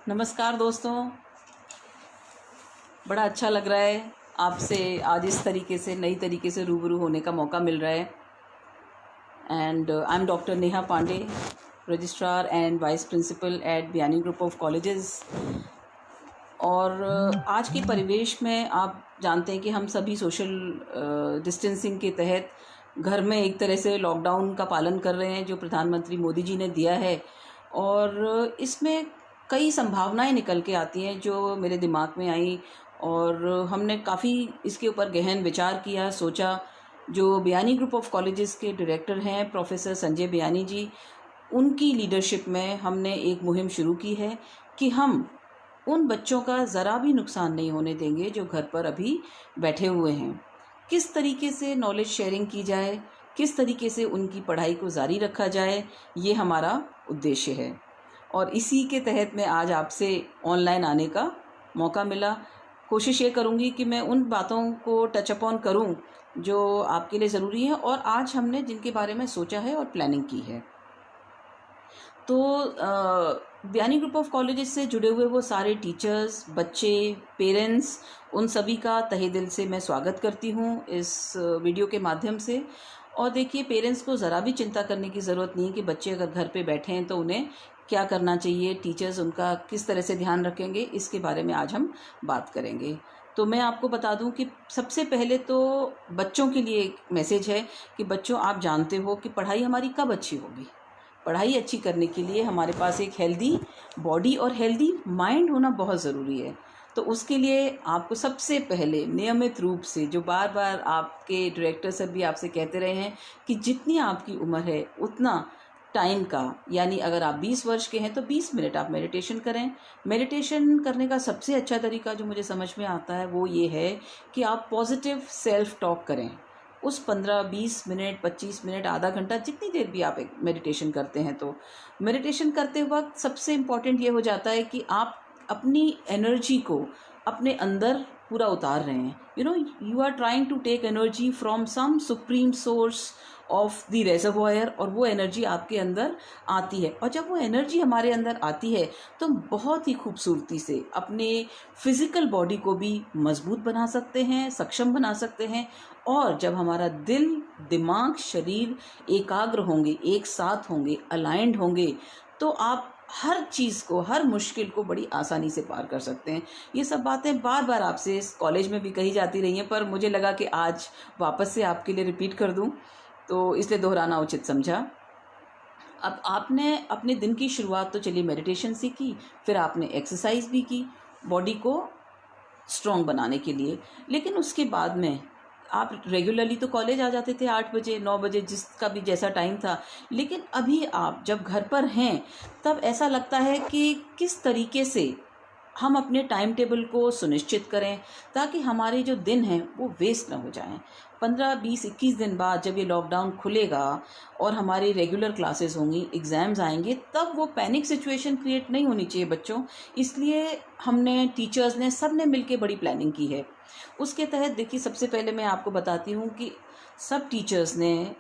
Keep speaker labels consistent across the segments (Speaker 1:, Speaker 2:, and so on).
Speaker 1: नमस्कार दोस्तों, बड़ा अच्छा लग रहा है आपसे आज इस तरीके से नई तरीके से रूबरू होने का मौका मिल रहा है। And I am doctor Neha Pandey, registrar and vice principal at Biyani Group of Colleges. और आज के परिवेश में आप जानते हैं कि हम सभी सोशल डिस्टेंसिंग के तहत घर में एक तरह से लॉकडाउन का पालन कर रहे हैं जो प्रधानमंत्री मोदी जी ने दिया है। और इसमें कई संभावनाएं निकल के आती हैं जो मेरे दिमाग में आई, और हमने काफ़ी इसके ऊपर गहन विचार किया, सोचा। जो बियानी ग्रुप ऑफ कॉलेजेस के डायरेक्टर हैं प्रोफेसर संजय बियानी जी, उनकी लीडरशिप में हमने एक मुहिम शुरू की है कि हम उन बच्चों का ज़रा भी नुकसान नहीं होने देंगे जो घर पर अभी बैठे हुए हैं। किस तरीके से नॉलेज शेयरिंग की जाए, किस तरीके से उनकी पढ़ाई को जारी रखा जाए, ये हमारा उद्देश्य है। और इसी के तहत मैं आज आपसे ऑनलाइन आने का मौका मिला। कोशिश ये करूँगी कि मैं उन बातों को टच अपॉन करूँ जो आपके लिए ज़रूरी है और आज हमने जिनके बारे में सोचा है और प्लानिंग की है। तो बियानी ग्रुप ऑफ कॉलेजेस से जुड़े हुए वो सारे टीचर्स, बच्चे, पेरेंट्स, उन सभी का तहे दिल से मैं स्वागत करती हूँ इस वीडियो के माध्यम से। और देखिए, पेरेंट्स को ज़रा भी चिंता करने की ज़रूरत नहीं है कि बच्चे अगर घर पे बैठे हैं तो उन्हें क्या करना चाहिए, टीचर्स उनका किस तरह से ध्यान रखेंगे, इसके बारे में आज हम बात करेंगे। तो मैं आपको बता दूं कि सबसे पहले तो बच्चों के लिए एक मैसेज है कि बच्चों, आप जानते हो कि पढ़ाई हमारी कब अच्छी होगी। पढ़ाई अच्छी करने के लिए हमारे पास एक हेल्दी बॉडी और हेल्दी माइंड होना बहुत ज़रूरी है। तो उसके लिए आपको सबसे पहले नियमित रूप से, जो बार बार आपके डायरेक्टर सर भी आपसे कहते रहे हैं कि जितनी आपकी उम्र है उतना टाइम का, यानी अगर आप 20 वर्ष के हैं तो 20 मिनट आप मेडिटेशन करें। मेडिटेशन करने का सबसे अच्छा तरीका जो मुझे समझ में आता है वो ये है कि आप पॉजिटिव सेल्फ टॉक करें। उस 15-20 मिनट, 25 मिनट, आधा घंटा, जितनी देर भी आप मेडिटेशन करते हैं, तो मेडिटेशन करते वक्त सबसे इम्पॉर्टेंट ये हो जाता है कि आप अपनी एनर्जी को अपने अंदर पूरा उतार रहे हैं। You are trying to take energy from some supreme source of the reservoir, और वो एनर्जी आपके अंदर आती है। और जब वो एनर्जी हमारे अंदर आती है तो बहुत ही खूबसूरती से अपने फिज़िकल बॉडी को भी मजबूत बना सकते हैं, सक्षम बना सकते हैं। और जब हमारा दिल, दिमाग, शरीर एकाग्र होंगे, एक साथ होंगे, अलाइंड होंगे, तो आप हर चीज़ को, हर मुश्किल को बड़ी आसानी से पार कर सकते हैं। ये सब बातें बार बार आपसे इस कॉलेज में भी कही जाती रही हैं, पर मुझे लगा कि आज वापस से आपके लिए रिपीट कर दूं, तो इसलिए दोहराना उचित समझा। अब आपने अपने दिन की शुरुआत तो चलिए मेडिटेशन से की, फिर आपने एक्सरसाइज भी की बॉडी को स्ट्रॉन्ग बनाने के लिए। लेकिन उसके बाद में आप रेगुलरली तो कॉलेज आ जाते थे 8 बजे, 9 बजे, जिसका भी जैसा टाइम था। लेकिन अभी आप जब घर पर हैं तब ऐसा लगता है कि किस तरीके से हम अपने टाइम टेबल को सुनिश्चित करें ताकि हमारे जो दिन हैं वो वेस्ट ना हो जाएं। 15, 20, 21 दिन बाद जब ये लॉकडाउन खुलेगा और हमारी रेगुलर क्लासेस होंगी, एग्ज़ाम्स आएंगे, तब वो पैनिक सिचुएशन क्रिएट नहीं होनी चाहिए बच्चों। इसलिए हमने, टीचर्स ने, सब ने मिलकर बड़ी प्लानिंग की है। उसके तहत देखिए, सबसे पहले मैं आपको बताती हूँ कि सब टीचर्स ने,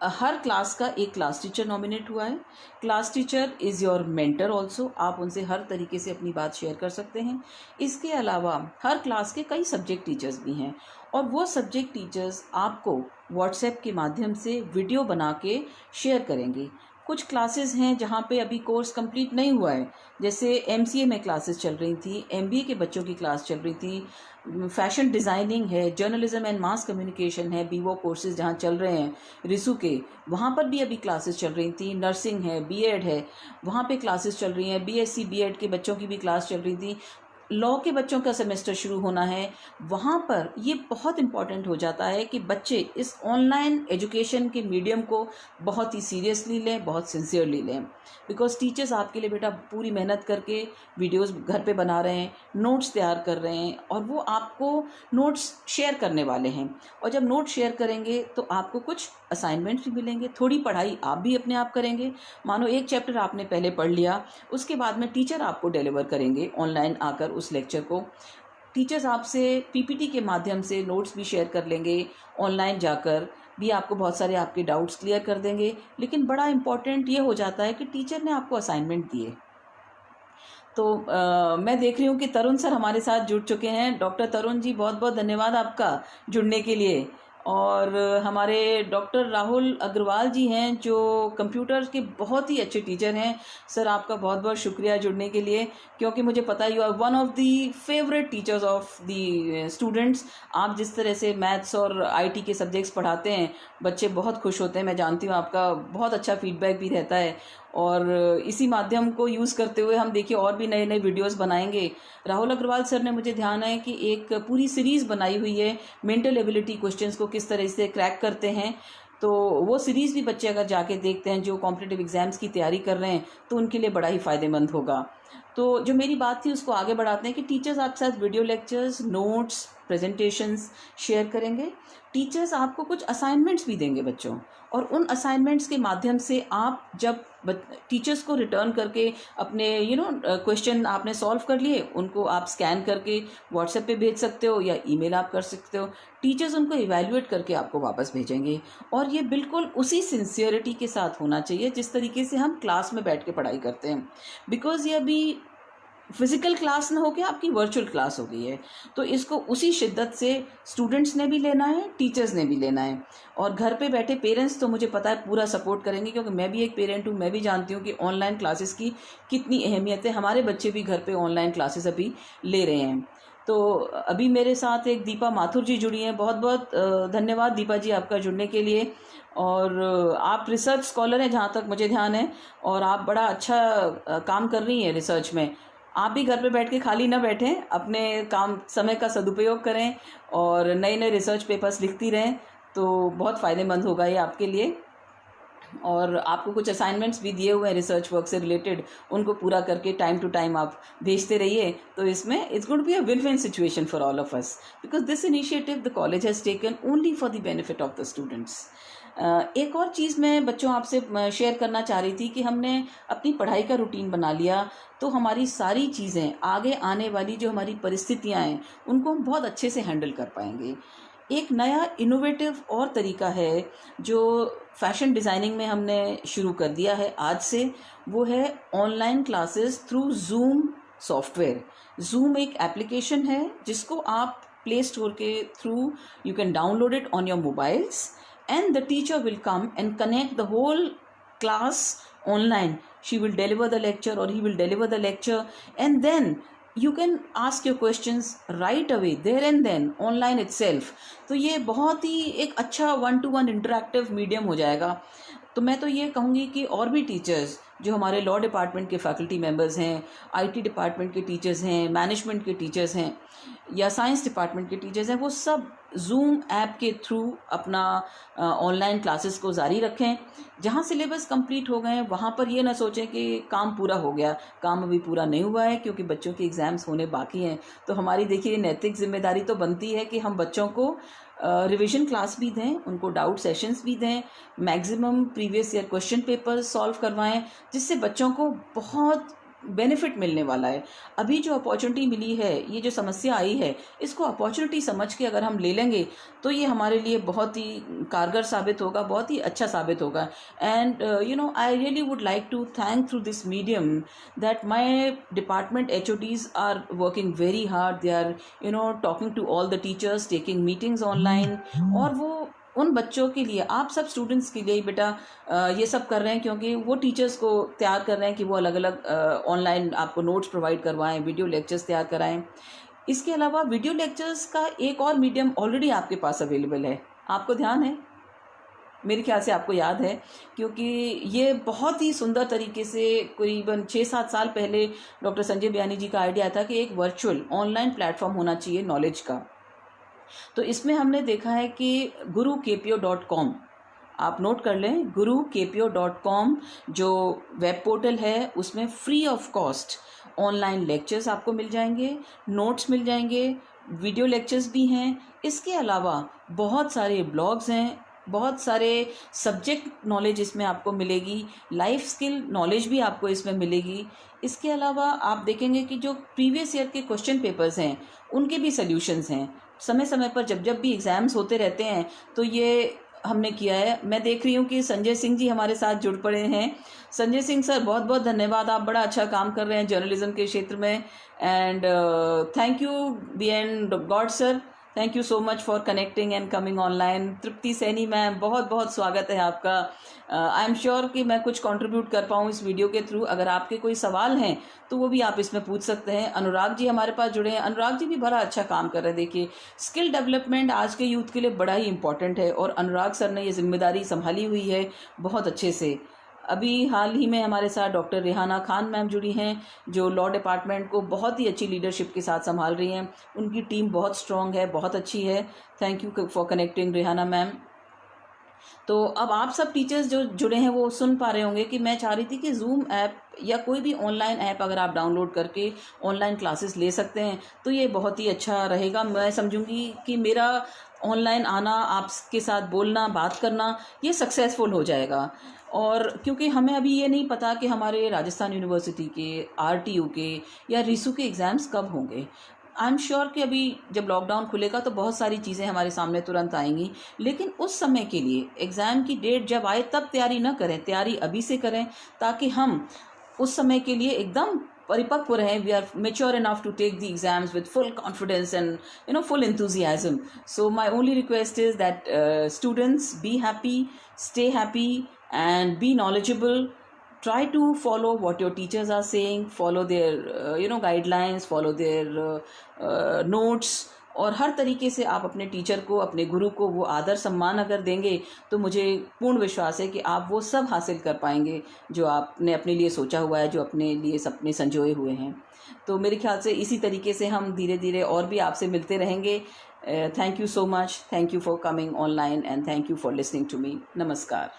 Speaker 1: हर क्लास का एक क्लास टीचर नॉमिनेट हुआ है। Class teacher is your mentor also, आप उनसे हर तरीके से अपनी बात शेयर कर सकते हैं। इसके अलावा हर क्लास के कई सब्जेक्ट टीचर्स भी हैं, और वो सब्जेक्ट टीचर्स आपको व्हाट्सएप के माध्यम से वीडियो बना के शेयर करेंगे। कुछ क्लासेस हैं जहाँ पे अभी कोर्स कंप्लीट नहीं हुआ है, जैसे एमसीए में क्लासेस चल रही थी, एमबीए के बच्चों की क्लास चल रही थी, फैशन डिज़ाइनिंग है, जर्नलिज्म एंड मास कम्युनिकेशन है, बीवो कोर्सेज जहाँ चल रहे हैं रिसू के, वहाँ पर भी अभी क्लासेस चल रही थी। नर्सिंग है, बीएड है, वहाँ पे क्लासेस चल रही हैं। बीएससी बीएड के बच्चों की भी क्लास चल रही थी। लॉ के बच्चों का सेमेस्टर शुरू होना है, वहाँ पर ये बहुत इम्पॉर्टेंट हो जाता है कि बच्चे इस ऑनलाइन एजुकेशन के मीडियम को बहुत ही सीरियसली लें, बहुत सिंसियरली लें। बिकॉज टीचर्स आपके लिए बेटा पूरी मेहनत करके वीडियोस घर पे बना रहे हैं, नोट्स तैयार कर रहे हैं, और वो आपको नोट्स शेयर करने वाले हैं। और जब नोट शेयर करेंगे तो आपको कुछ असाइनमेंट्स भी मिलेंगे, थोड़ी पढ़ाई आप भी अपने आप करेंगे। मानो एक चैप्टर आपने पहले पढ़ लिया, उसके बाद में टीचर आपको डिलीवर करेंगे ऑनलाइन आकर उस लेक्चर को। टीचर्स आपसे पीपीटी के माध्यम से नोट्स भी शेयर कर लेंगे ऑनलाइन जाकर, भी आपको बहुत सारे आपके डाउट्स क्लियर कर देंगे। लेकिन बड़ा इम्पॉर्टेंट ये हो जाता है कि टीचर ने आपको असाइनमेंट दिए, तो मैं देख रही हूँ कि तरुण सर हमारे साथ जुड़ चुके हैं। डॉक्टर तरुण जी, बहुत बहुत धन्यवाद आपका जुड़ने के लिए। और हमारे डॉक्टर राहुल अग्रवाल जी हैं जो कंप्यूटर के बहुत ही अच्छे टीचर हैं। सर आपका बहुत बहुत शुक्रिया जुड़ने के लिए, क्योंकि मुझे पता है you are one of the favourite teachers of the students. आप जिस तरह से मैथ्स और आईटी के सब्जेक्ट्स पढ़ाते हैं, बच्चे बहुत खुश होते हैं। मैं जानती हूँ आपका बहुत अच्छा फीडबैक भी रहता है, और इसी माध्यम को यूज़ करते हुए हम देखिए और भी नए नए वीडियोस बनाएंगे। राहुल अग्रवाल सर ने, मुझे ध्यान है कि एक पूरी सीरीज़ बनाई हुई है मेंटल एबिलिटी क्वेश्चंस को किस तरह से क्रैक करते हैं। तो वो सीरीज़ भी बच्चे अगर जाके देखते हैं जो कॉम्पिटिटिव एग्जाम्स की तैयारी कर रहे हैं, तो उनके लिए बड़ा ही फ़ायदेमंद होगा। तो जो मेरी बात थी उसको आगे बढ़ाते हैं कि टीचर्स आपके साथ video lectures, notes, presentations share करेंगे। टीचर्स आपको कुछ असाइनमेंट्स भी देंगे बच्चों, और उन असाइनमेंट्स के माध्यम से आप जब टीचर्स को रिटर्न करके अपने क्वेश्चन आपने सॉल्व कर लिए, उनको आप स्कैन करके व्हाट्सएप पे भेज सकते हो या ईमेल आप कर सकते हो। टीचर्स उनको इवैल्यूएट करके आपको वापस भेजेंगे, और ये बिल्कुल उसी सिंसियरिटी के साथ होना चाहिए जिस तरीके से हम क्लास में बैठ के पढ़ाई करते हैं। बिकॉज ये अभी फिज़िकल क्लास न होकर आपकी वर्चुअल क्लास हो गई है, तो इसको उसी शिद्दत से स्टूडेंट्स ने भी लेना है, टीचर्स ने भी लेना है। और घर पे बैठे पेरेंट्स तो मुझे पता है पूरा सपोर्ट करेंगे, क्योंकि मैं भी एक पेरेंट हूँ। मैं भी जानती हूँ कि ऑनलाइन क्लासेस की कितनी अहमियत है। हमारे बच्चे भी घर पे ऑनलाइन क्लासेस अभी ले रहे हैं। तो अभी मेरे साथ एक दीपा माथुर जी जुड़ी हैं। बहुत बहुत धन्यवाद दीपा जी आपका जुड़ने के लिए। और आप रिसर्च स्कॉलर हैं जहाँ तक मुझे ध्यान है, और आप बड़ा अच्छा काम कर रही हैं रिसर्च में। आप भी घर पे बैठ के खाली ना बैठें, अपने काम समय का सदुपयोग करें और नए नए रिसर्च पेपर्स लिखती रहें, तो बहुत फ़ायदेमंद होगा ये आपके लिए। और आपको कुछ असाइनमेंट्स भी दिए हुए हैं रिसर्च वर्क से रिलेटेड, उनको पूरा करके टाइम टू टाइम आप भेजते रहिए। तो इसमें it's going to be a win win situation for all of us, because this initiative the college has taken only for the benefit of the students. एक और चीज़ मैं बच्चों आपसे शेयर करना चाह रही थी कि हमने अपनी पढ़ाई का रूटीन बना लिया, तो हमारी सारी चीज़ें, आगे आने वाली जो हमारी परिस्थितियाँ हैं, उनको हम बहुत अच्छे से हैंडल कर पाएंगे। एक नया इनोवेटिव और तरीका है जो फैशन डिज़ाइनिंग में हमने शुरू कर दिया है आज से, वो है online classes through zoom software. Zoom एक एप्लीकेशन है जिसको आप प्ले स्टोर के through you can download it on your mobiles, and the teacher will come and connect the whole class online. She will deliver the lecture or he will deliver the lecture, and then you can ask your questions right away there and then online itself. तो ये बहुत ही एक अच्छा 1-to-1 interactive medium हो जाएगा। तो मैं तो ये कहूँगी कि और भी टीचर्स जो हमारे लॉ डिपार्टमेंट के फैकल्टी मेंबर्स हैं, आईटी डिपार्टमेंट के टीचर्स हैं, मैनेजमेंट के टीचर्स हैं, या साइंस डिपार्टमेंट के टीचर्स हैं, वो सब जूम ऐप के थ्रू अपना ऑनलाइन क्लासेस को जारी रखें। जहाँ सिलेबस कंप्लीट हो गए हैं वहाँ पर ये ना सोचें कि काम पूरा हो गया। काम अभी पूरा नहीं हुआ है, क्योंकि बच्चों के एग्ज़ाम्स होने बाकी हैं। तो हमारी देखिए नैतिक जिम्मेदारी तो बनती है कि हम बच्चों को रिवीजन क्लास भी दें, उनको डाउट सेशंस भी दें, maximum previous year question paper solve करवाएं, जिससे बच्चों को बहुत बेनिफिट मिलने वाला है। अभी जो अपॉर्चुनिटी मिली है, ये जो समस्या आई है, इसको अपॉर्चुनिटी समझ के अगर हम ले लेंगे तो ये हमारे लिए बहुत ही कारगर साबित होगा, बहुत ही अच्छा साबित होगा। And I really would like to thank through this medium that my department HODs are working very hard. They are talking to all the teachers, taking meetings online, और वो उन बच्चों के लिए, आप सब स्टूडेंट्स के लिए बेटा ये सब कर रहे हैं, क्योंकि वो टीचर्स को तैयार कर रहे हैं कि वो अलग अलग ऑनलाइन आपको नोट्स प्रोवाइड करवाएं, वीडियो लेक्चर्स तैयार कराएं। इसके अलावा वीडियो लेक्चर्स का एक और मीडियम ऑलरेडी आपके पास अवेलेबल है, आपको ध्यान है, मेरे ख्याल से आपको याद है, क्योंकि ये बहुत ही सुंदर तरीके से करीबन 6-7 साल पहले डॉक्टर संजय बयानी जी का आइडिया था कि एक वर्चुअल ऑनलाइन प्लेटफॉर्म होना चाहिए नॉलेज का। तो इसमें हमने देखा है कि gurukpo.com, आप नोट कर लें, gurukpo.com जो वेब पोर्टल है, उसमें free of cost online lectures आपको मिल जाएंगे, नोट्स मिल जाएंगे, वीडियो लेक्चर्स भी हैं। इसके अलावा बहुत सारे ब्लॉग्स हैं, बहुत सारे सब्जेक्ट नॉलेज इसमें आपको मिलेगी, लाइफ स्किल नॉलेज भी आपको इसमें मिलेगी। इसके अलावा आप देखेंगे कि जो प्रीवियस ईयर के क्वेश्चन पेपर्स हैं उनके भी सल्यूशंस हैं। समय समय पर जब जब भी एग्ज़ाम्स होते रहते हैं तो ये हमने किया है। मैं देख रही हूँ कि संजय सिंह जी हमारे साथ जुड़ पड़े हैं। संजय सिंह सर, बहुत बहुत धन्यवाद, आप बड़ा अच्छा काम कर रहे हैं जर्नलिज्म के क्षेत्र में। एंड थैंक यू बी एंड गॉड sir, thank you so much for connecting and coming online. Tripti Saini ma'am, बहुत बहुत स्वागत है आपका। आई एम श्योर कि मैं कुछ कंट्रीब्यूट कर पाऊँ इस वीडियो के थ्रू। अगर आपके कोई सवाल हैं तो वो भी आप इसमें पूछ सकते हैं। अनुराग जी हमारे पास जुड़े हैं। अनुराग जी भी बड़ा अच्छा काम कर रहे हैं। देखिए, स्किल डेवलपमेंट आज के यूथ के लिए बड़ा ही इंपॉर्टेंट है और अनुराग सर ने ये जिम्मेदारी संभाली हुई है बहुत अच्छे से। अभी हाल ही में हमारे साथ डॉक्टर रेहाना खान मैम जुड़ी हैं, जो लॉ डिपार्टमेंट को बहुत ही अच्छी लीडरशिप के साथ संभाल रही हैं। उनकी टीम बहुत स्ट्रांग है, बहुत अच्छी है। Thank you for connecting Rehana ma'am. तो अब आप सब टीचर्स जो जुड़े हैं वो सुन पा रहे होंगे कि मैं चाह रही थी कि जूम ऐप या कोई भी ऑनलाइन ऐप अगर आप डाउनलोड करके ऑनलाइन क्लासेस ले सकते हैं तो ये बहुत ही अच्छा रहेगा। मैं समझूंगी कि मेरा ऑनलाइन आना, आपके साथ बोलना, बात करना, ये सक्सेसफुल हो जाएगा। और क्योंकि हमें अभी ये नहीं पता कि हमारे राजस्थान यूनिवर्सिटी के, RTU के या रिसू के एग्ज़ाम्स कब होंगे। आई एम श्योर कि अभी जब लॉकडाउन खुलेगा तो बहुत सारी चीज़ें हमारे सामने तुरंत आएंगी, लेकिन उस समय के लिए एग्ज़ाम की डेट जब आए तब तैयारी न करें, तैयारी अभी से करें ताकि हम उस समय के लिए एकदम परिपक्व रहें। We are mature enough to take the exams with full confidence and full enthusiasm. So my only request is that students be happy, stay happy and be knowledgeable. Try to follow what your teachers are saying, follow their guidelines, follow their notes, और हर तरीके से आप अपने teacher को, अपने गुरु को वो आदर सम्मान अगर देंगे तो मुझे पूर्ण विश्वास है कि आप वो सब हासिल कर पाएंगे जो आपने अपने लिए सोचा हुआ है, जो अपने लिए सपने संजोए हुए हैं। तो मेरे ख्याल से इसी तरीके से हम धीरे धीरे और भी आपसे मिलते रहेंगे। Thank you so much, thank you for coming online and thank you for listening to me. नमस्कार।